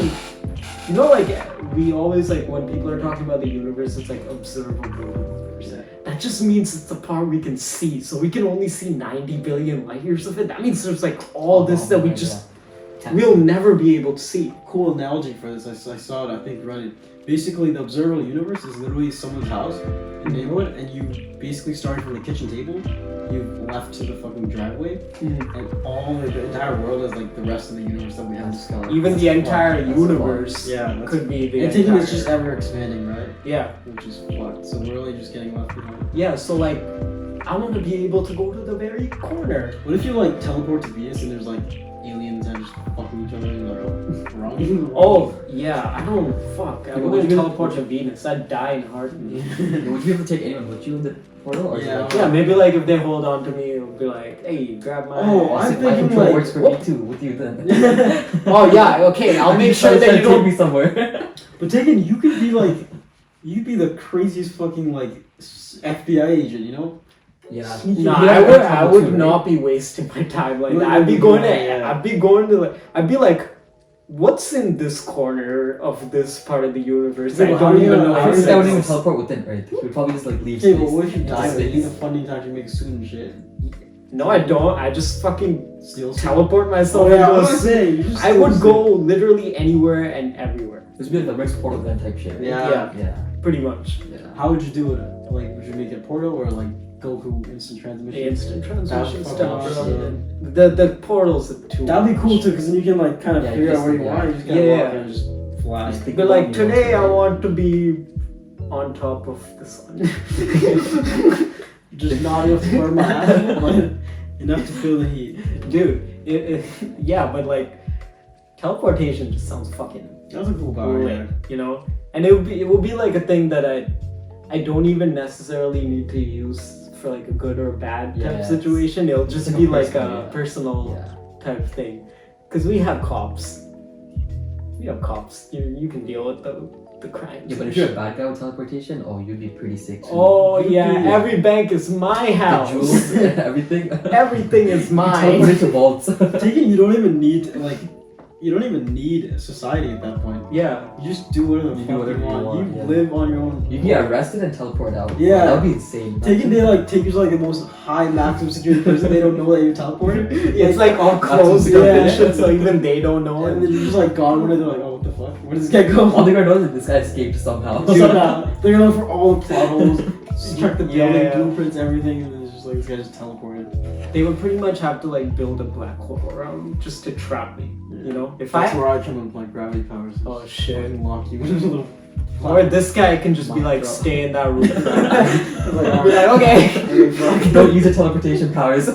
like we always like when people are talking about the universe, it's like observable universe. That just means it's the part we can see. So we can only see 90 billion light years of it. That means there's like all this that we just we'll never be able to see. Cool analogy for this. I saw it, I think Reddit. Basically the observable universe is literally someone's house in a neighborhood and you basically started from the kitchen table, you've left to the fucking driveway, and all the entire world is like the rest of the universe that we haven't discovered. Even the entire That's universe Yeah, that's could be the and thinking entire. it's just ever expanding, right? Yeah. Which is fucked. So we're only just getting left behind. Yeah, so like, I want to be able to go to the very corner. What if you like teleport to Venus and there's like aliens that are just fucking each other and like, oh, wrong? Oh, yeah, I don't, fuck. I Yeah, wouldn't you- teleport to Venus. I'd die in a heartbeat. Would you ever take anyone with you in the portal? Or is it Yeah. like, Yeah, maybe like if they hold on to me, it'll be like, hey, grab my. Oh, I I'm think my thinking control like- works for me too, with you then. Oh, yeah, okay, I'll make sure that you take don't. me somewhere. But Tegan, you could be like, you could be the craziest fucking like FBI agent, you know? Yeah. Nah, You have I control would too, not be wasting my time like You that. wouldn't I'd be be going to, doing that, yeah. I'd be like, what's in this corner of this part of the universe? Yeah, I but how don't do you even know- know. how I do think you that wouldn't even exists. teleport within Earth. He would probably just like leave Okay, space. but what if you Just die? space. You need a funding time to make a suit and shit. No, I don't. I just fucking Steal suit. teleport myself Oh yeah, I into a was saying. You just I steal would suit. go literally anywhere and everywhere. This would be like the Rick's portal gun type shit. Right? Yeah. Yeah. Pretty much. Yeah. How would you do it? Like, would you make it a portal or like Goku instant transmission? Instant transmission That's stuff. fucking The portals are too. That'd be cool too, because then you can like kind of Yeah, figure just- out where you yeah. want. You just gotta Yeah. walk in and just fly. Just think But about like it, today, you know, I want to be on top of the sun. Just not enough to burn my ass, but enough to feel the heat. Dude, yeah, but like teleportation just sounds fucking That's a cool power. lit, Yeah. you know. And it would be like a thing that I don't even necessarily need to use for like a good or bad type Yeah, situation. It'll just like be a like personal, a yeah. personal Yeah. type thing. Because we have cops. We have cops. You can deal with the crimes. Yeah, but and if you're a shit. bad guy with teleportation, oh, you'd be pretty sick too. Oh You'd yeah, be- every bank is my The house. jewels, everything. Everything is mine. Teleport into vaults. Taking you don't even need society at that point. Yeah. You just do whatever the You fuck do whatever you you want. want, You yeah. live on your own. You can get arrested and teleport out. Yeah. That would be insane. Taking they like take you to like the most high maximum security person. They don't know that you're teleported. It's like all closed yeah. up and shit, so even they don't know And it. then you're just like gone one day. They're like, oh, what the fuck? Where does this guy go? All they're gonna know is that this guy escaped somehow. Dude, they're gonna look for all the plot holes, check the building Yeah. blueprints, everything, and then it's just like this guy just teleported. They would pretty much have to like build a black hole around just to trap me. You know, if That's I where I come in with my gravity powers. oh shit, Fucking lock you in a little. or this guy can just be like Drop. stay in that room. It's like, Be like, okay. fuck. Don't use your teleportation powers.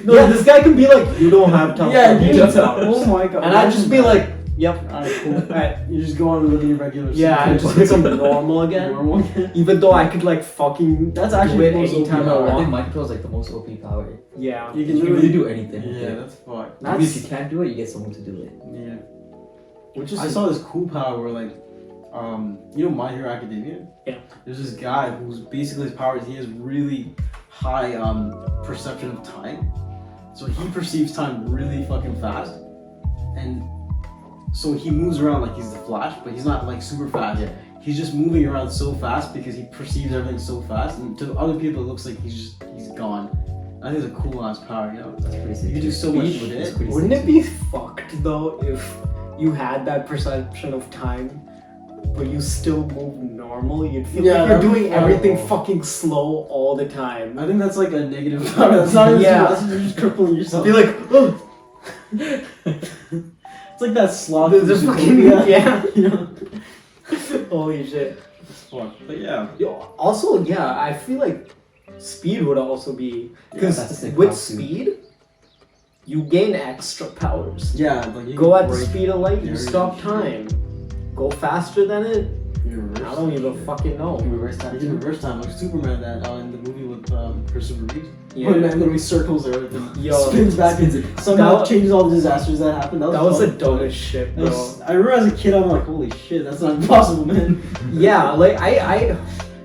Yeah, this guy can be like, you don't have Yeah, teleportation you just. powers. Oh my god. And I'd just be like, yep. Alright, cool. Alright. You just go on and live your regular. Yeah, and just become normal again. Normal again. Even though I could like fucking That's do actually it the most anytime OP I power. I think want. mind control is like the most OP power. Yeah. You You can can really do anything. with Yeah, it. that's fucked. Maybe if you can't do it, you get someone to do it. Yeah. Which is I saw this cool power where like, you know My Hero Academia? Yeah. There's this guy who's basically his power is he has really high perception of time. So he perceives time really fucking fast. And so he moves around like he's the Flash, but he's not like super fast. Yeah. He's just moving around so fast because he perceives everything so fast, and to other people it looks like he's gone. I think it's a cool ass power, you know. That's pretty sick. You can do so much Speed, with that's it. pretty Wouldn't sick. it be fucked though if you had that perception of time, but you still move normal? You'd feel Yeah, like you're that'd be doing everything horrible. fucking slow all the time. I think that's like a negative power. That's not even Yeah. you're just crippling yourself. Be like, oh, It's like that sloth. there's a from fucking Zootopia, yeah. you know. Holy shit. It's fun. But yeah. Yo, also, yeah, I feel like speed would also be because that's a sick with power too. speed, you gain extra powers. Yeah, like you Go can at the break speed of light, you barriers stop and shit. time. Go faster than it. You reverse I don't even fucking You know. can reverse You time can too. reverse time like Superman that in the movie with Christopher Reeves. Yeah. When man literally circles everything, Yo, spins back, spins and somehow that- changes all the disasters that happened. That was the fun. dumbest shit, That bro. was- I remember as a kid, I'm like, holy shit, that's not possible, man. Yeah, like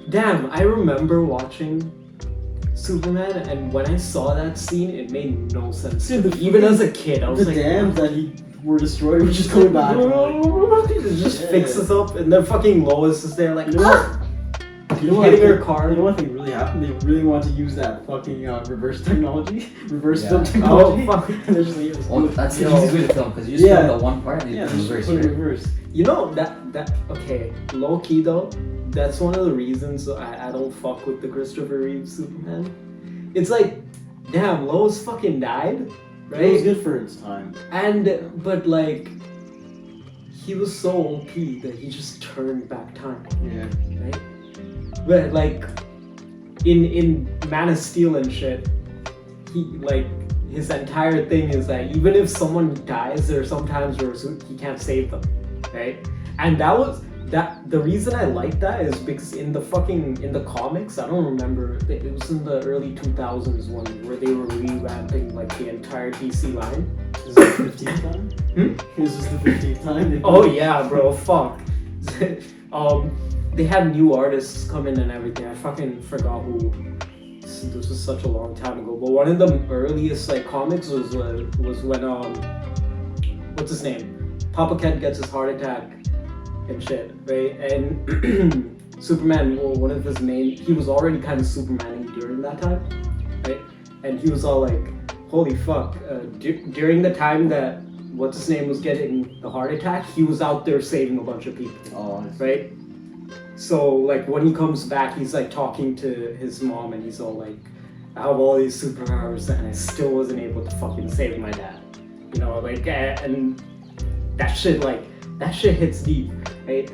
damn, I remember watching Superman, and when I saw that scene, it made no sense. Dude, the Even fucking- as a kid, I was The like, dams that he were destroyed were just coming back. it just Yeah. fixes up, and then fucking Lois is there like, You know what? You know what? hitting I her think- car. You know what I think really happened? They really want to use that fucking reverse technology, reverse Yeah. film Oh technology. fuck. And they're just like, "Let's Oh, do it." that's the Yo. easiest way to film because you just Yeah. film the one part and you Yeah, can just reverse put it it. reverse. You know that okay, low key though, that's one of the reasons I don't fuck with the Christopher Reeve Superman. It's like, damn, Lois fucking died, It was right? good for its time. But like, he was so OP that he just turned back time, Yeah. right? But like, in Man of Steel and shit, he like his entire thing is that even if someone dies, there are some times where he can't save them, right? And the reason I like that is because in the comics, I don't remember, it was in the early 2000s one where they were revamping like the entire DC line. Is this the 15th time? Hmm? Is this the 15th time? they've Oh done- yeah, bro, fuck. They had new artists come in and everything. I fucking forgot who. This was such a long time ago. But one of the earliest like comics was when what's his name? Papa Kent gets his heart attack and shit, right? And Superman, well, one of his main, he was already kind of Superman during that time, right? And he was all like, holy fuck, during the time that what's his name was getting the heart attack, he was out there saving a bunch of people, Oh, I see. right? So like when he comes back, he's like talking to his mom and he's all like, I have all these superpowers and I still wasn't able to fucking save my dad. You know, like, and that shit hits deep, right?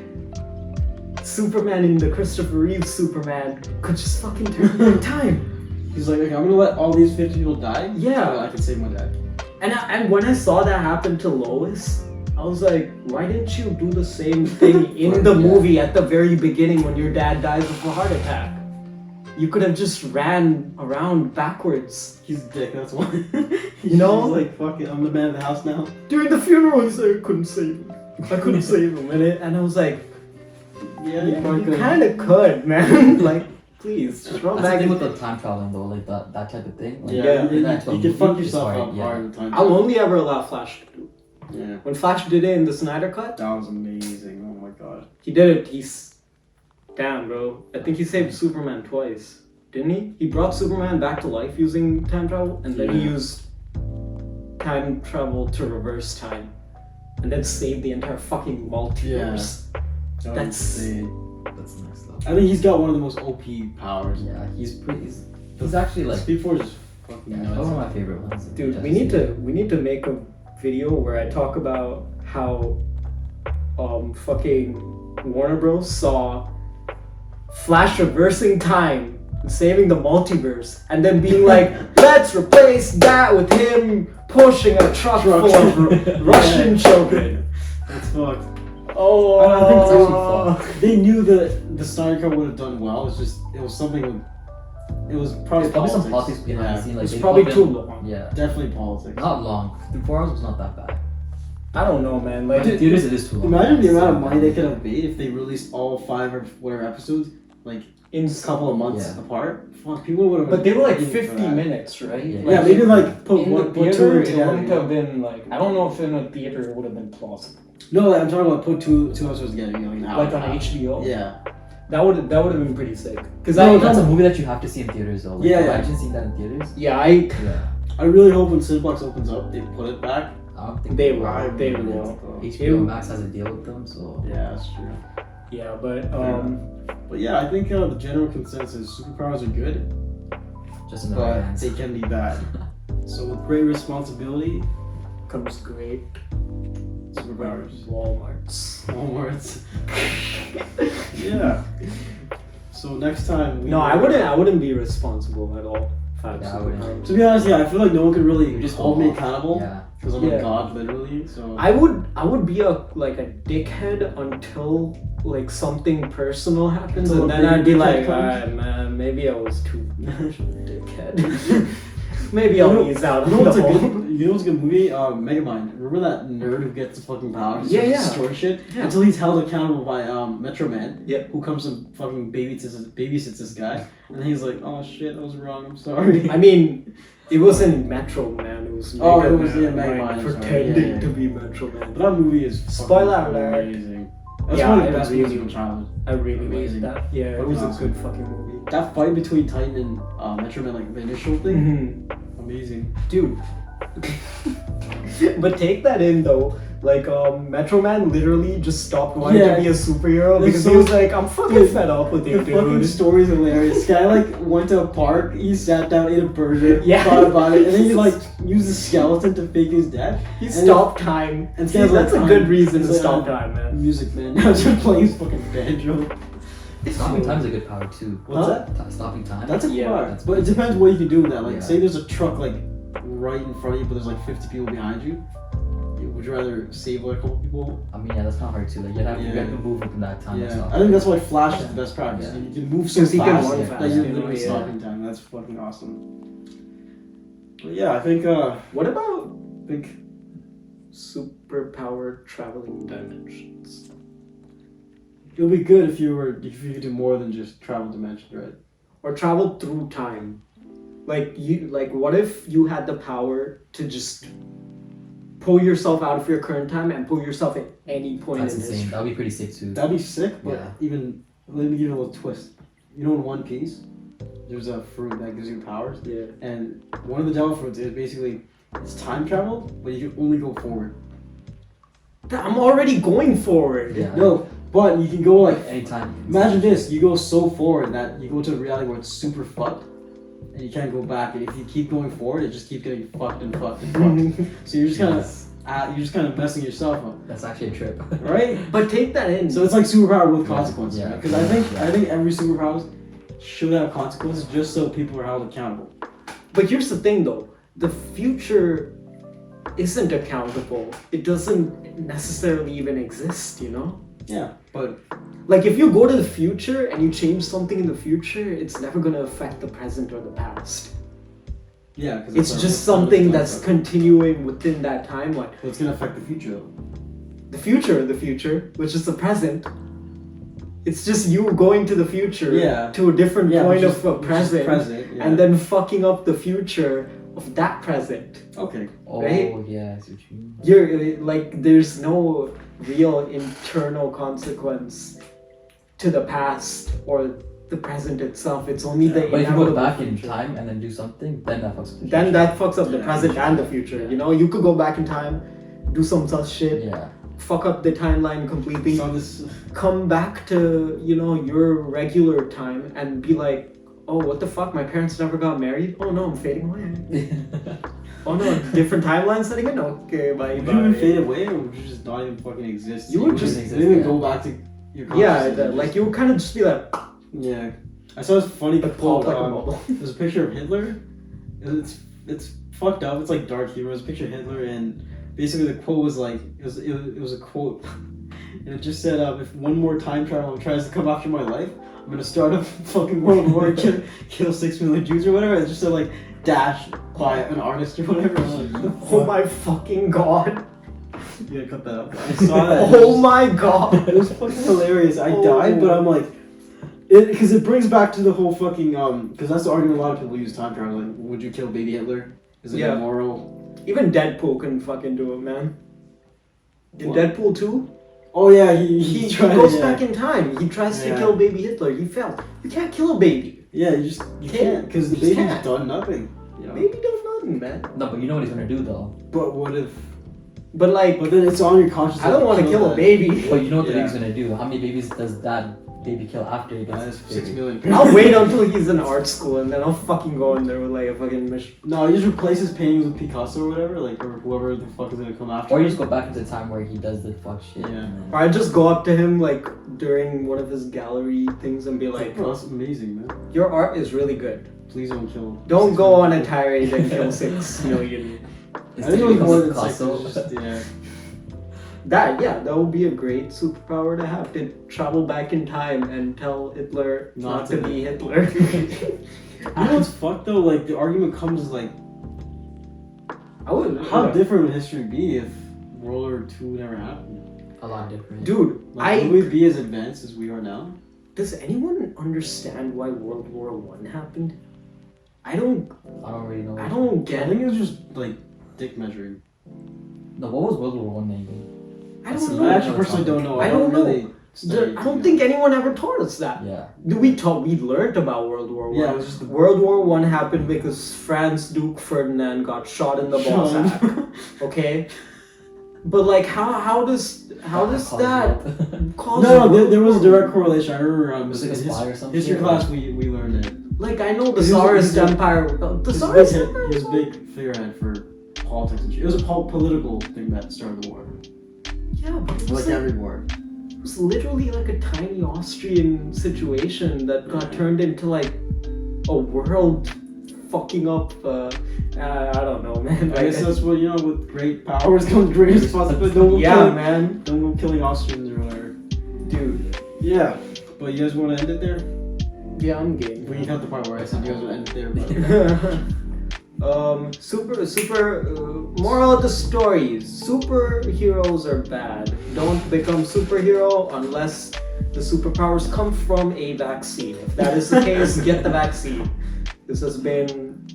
Superman in the Christopher Reeve Superman could just fucking turn back time. He's like, okay, I'm gonna let all these 50 people die. Yeah. So I can save my dad. And when I saw that happen to Lois, I was like, why didn't you do the same thing in the Yeah. movie at the very beginning when your dad dies of a heart attack? You could have just ran around backwards. He's a dick, that's why. You know? He's like, fuck it, I'm the man of the house now. During the funeral, he said, I couldn't save him. I couldn't save him. And I was like, Yeah, you probably could. kind of could, man. Like, please, just run That's the back. thing with the time traveling though, like that type of thing. Like, Yeah, Yeah. you, that's what you can fuck movie is yourself hard, up yeah. hard in time. I'll only ever allow Flash to do. Yeah. When Flash did it in the Snyder Cut, That was amazing. Oh my god. he did it. Damn, bro. I think he saved Superman twice, didn't he? He brought Superman back to life using time travel, and then he Yeah. used time travel to reverse time, and then saved the entire fucking multiverse. That was That's- insane. That's nice though. I think he's got one of the most OP powers. Yeah, he's actually like Speed Force is fucking yeah, nuts. one of my favorite ones. Dude, I've we need seen. to make a video where I talk about how fucking Warner Bros saw Flash reversing time and saving the multiverse, and then being like, let's replace that with him pushing a truck full of Russian children. That's fucked. Oh, I think it's actually They knew that the Snyder Cut would have done well. It's just, it was something with, it was probably There's probably some politics behind Yeah. the scene. Like it's they probably put too in- long. Yeah, Definitely politics. not long. 4 hours was not that bad. I don't know, man. Like, But in theaters, it is too long. Imagine the It's amount of so money they bad. could have made if they released all 5 or whatever episodes, like in a couple of months Yeah. apart. Fuck, people would have. but they were like 50 minutes, right? Yeah. Yeah, maybe like put in one, the put two theater, it together. wouldn't have been like, I don't know if in a theater it would have been plausible. No, like, I'm talking about put two episodes together, you know, like an hour. Like on HBO. Yeah. That would have been pretty sick. Cause No, that's a movie that you have to see in theaters though. Like, Yeah, imagine seeing that in theaters. yeah, Yeah. I really hope when Cineplex opens up, they put it back. I don't think They will. I They really will. hope. HBO Max has a deal with them, so Yeah, that's true. Yeah, but But yeah, I think the general consensus is superpowers are good, just in the right but hands. they can be bad. So with great responsibility, comes great superpowers. Walmarts. Walmart's. Yeah. So next time. No, I wouldn't be responsible at all. If I had Yeah, I wouldn't. superpowers. To be honest, yeah, I feel like no one could really You just hold me hold off. accountable Yeah. because I'm Yeah. a god, literally. So I would be a dickhead until like something personal happens, Until and a then I'd be big like, dickhead comes. alright, man, maybe I was too much of a dickhead. Maybe I'll ease out. You know what's a on the good? You know what's a good movie? Megamind. Remember that nerd who gets the fucking powers? Yeah, to yeah. Destroy shit Yeah. until he's held accountable by Metro Man. Yeah. Who comes and fucking babysits this guy, and then he's like, "Oh shit, I was wrong. I'm sorry." I mean, it wasn't Metro Man. It was Oh, Mega it was, Man, yeah, Mega Man, I'm sorry. pretending Yeah, yeah. to be Metro Man. But that movie is Spoiler fucking alert. amazing. That's Yeah, one of the I best really- movies of my childhood. I really Amazing. liked that. Yeah, That it was was a awesome. good fucking movie. That fight between Titan and Metro Man, like the initial thing, amazing. Dude. But take that in though. Like Metro Man literally just stopped wanting Yeah. to be a superhero It's because so- he was like, I'm fucking Dude, fed up with The you, fucking dude. story's hilarious. Guy like went to a park, he sat down, ate a burger, Yeah. thought about it, and then he like used the skeleton to fake his death. He And stopped time. and See, Scan's like, that's a good reason he's to like, stop time, man. Music man, now just playing his fucking banjo. Stopping time's a good power too. What's Huh? that? Stopping time. That's a Yeah, power. that's But it depends what you can do with that. Like, Yeah. say there's a truck like right in front of you, but there's like 50 people behind you. Would you rather save like a couple people? I mean, yeah, that's not hard too. Like, you have Yeah. to move within that time. and Yeah, stuff. I think that's why Flash is the best practice. Yeah. You can move so 'Cause he can fast run that fast, you're you know, literally yeah. stopping time. That's fucking awesome. But yeah, I think What about think superpower traveling dimensions? it would be good if you could do more than just travel dimensions, right? Or travel through time? Like what if you had the power to just pull yourself out of your current time and pull yourself at any point That's in insane. history? That would be pretty sick too. That'd be sick, but Yeah. even let me give you a little twist. You know, in One Piece, there's a fruit that gives you powers, Yeah. and one of the devil fruits is basically it's time travel, but you can only go forward. I'm already going forward. Yeah. No, but you can go like Anytime. imagine this: you go so forward that you go to a reality where it's super fucked, and you can't go back. And if you keep going forward, it just keeps getting fucked and fucked and fucked. So you're just kind of messing yourself up, That's actually a trip. right? But take that in. So it's like superpower with consequences, Yeah. right? Because I think every superpower should have consequences just so people are held accountable. But here's the thing though, the future isn't accountable. It doesn't necessarily even exist, you know? Yeah, but Like if you go to the future and you change something in the future, it's never gonna affect the present or the past. yeah, because It's just something that's continuing within that timeline. What's gonna affect the future though? The future, which is the present, it's just you going to the future Yeah. to a different Yeah, point which of is- a which is present, present, yeah. and then fucking up the future of that present. Okay. Oh Right? yeah, I see what you mean. You're like, there's no real internal consequence to the past or the present itself. It's only the But if you go inevitable back in future. time and then do something, then that fucks with the Then future. that fucks up the Yeah. present and the future. Yeah. You know, you could go back in time, do some such shit, Yeah. fuck up the timeline completely, So this come back to, you know, your regular time and be like, oh, what the fuck? My parents never got married? Oh no, I'm fading away. Oh no, different timeline setting in? Okay, bye. would bye. you even fade away, or would you just not even fucking exist? You would just wouldn't exist, even yeah. go back to your Yeah, consciousness. like you would kind of just be like, Yeah, I saw this funny like quote. pop like a bubble. There's a picture of Hitler. It's fucked up. It's like dark humor. It's a picture of Hitler, and basically the quote was like it was a quote, and it just said, "If one more time traveler tries to come after my life, I'm gonna start a fucking world war, and kill 6 million Jews or whatever." It just said like dash by an artist or whatever. I'm like, Oh my fucking god. You gotta cut that out. I saw that. Oh my god. It was fucking hilarious. I Oh. died, but I'm like, because it brings back to the whole fucking because that's the argument a lot of people use time travel. Like, would you kill baby Hitler? Is it Yeah. immoral? Even Deadpool couldn't fucking do it, man. In What? Deadpool 2, Oh yeah, he tried goes to, yeah. back in time. He tries to Yeah. kill baby Hitler. He failed. You can't kill a baby. Yeah, you can't because the You just baby's can't. done nothing. Yeah. Baby does nothing, man. No, but you know what he's gonna do though. But what if? But like, But then it's on your conscience. I don't want to kill a that. baby. But you know what the Yeah. baby's gonna do. How many babies does that baby kill after he That gets is his 6 baby? million. I'll wait until he's in art school and then I'll fucking go in there with like a fucking mission. No, he just replaces paintings with Picasso or whatever, like or whoever the fuck is gonna come after. Or you him. just go back into time where he does the fuck shit. Yeah. and then- Or I just go up to him like during one of his gallery things and be like, Bro, that's amazing, man. your art is really good. Please don't kill. Don't 6 go on million. a tirade and kill 6 million. It's I think it was because more of than Picasso. 6. Just, yeah. That would be a great superpower to have, to travel back in time and tell Hitler not to be Hitler. You know what's fucked though? Like the argument comes like, I would. how different would history be if World War II never happened? A lot different. Dude, Like, would we be as advanced as we are now? does anyone understand why World War I happened? I don't really know. I don't I get think it. it was just like dick measuring. No, what was World War One mainly? I That's don't a- I know. actually personally don't know. I don't know. really study I don't it. think anyone ever taught us that. Yeah. We learned about World War One. Yeah, it was just the World War One happened because Franz Duke Ferdinand got shot in the ball sack. Okay, but like how does that cause? No, World there was a War? direct correlation. I remember Was it like a spy or something? history class we learned it. Like I know the He was- Tsarist he was- Empire. The He was Tsarist big, Empire. he was a big figurehead for politics and shit. It was a political thing that started the war. Yeah, but it was Like like, every war. it was literally like a tiny Austrian situation that got turned into like a world fucking up. I don't know, man. I guess that's what, you know, with great powers comes great responsibility. Don't go Yeah, killing, man, don't go killing Austrians or whatever. dude. Yeah, but you guys want to end it there? Yeah, I'm game. We can cut the part where I said you guys would end it there. But Moral of the story: superheroes are bad. Don't become superhero unless the superpowers come from a vaccine. If that is the case, get the vaccine. This has been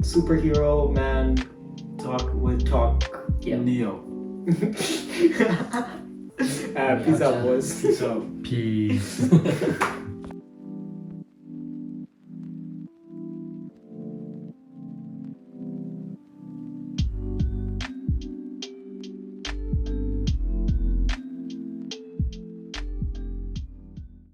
Superhero Man. talk with Yeah. Neo. Peace out, boys. Peace out. Peace.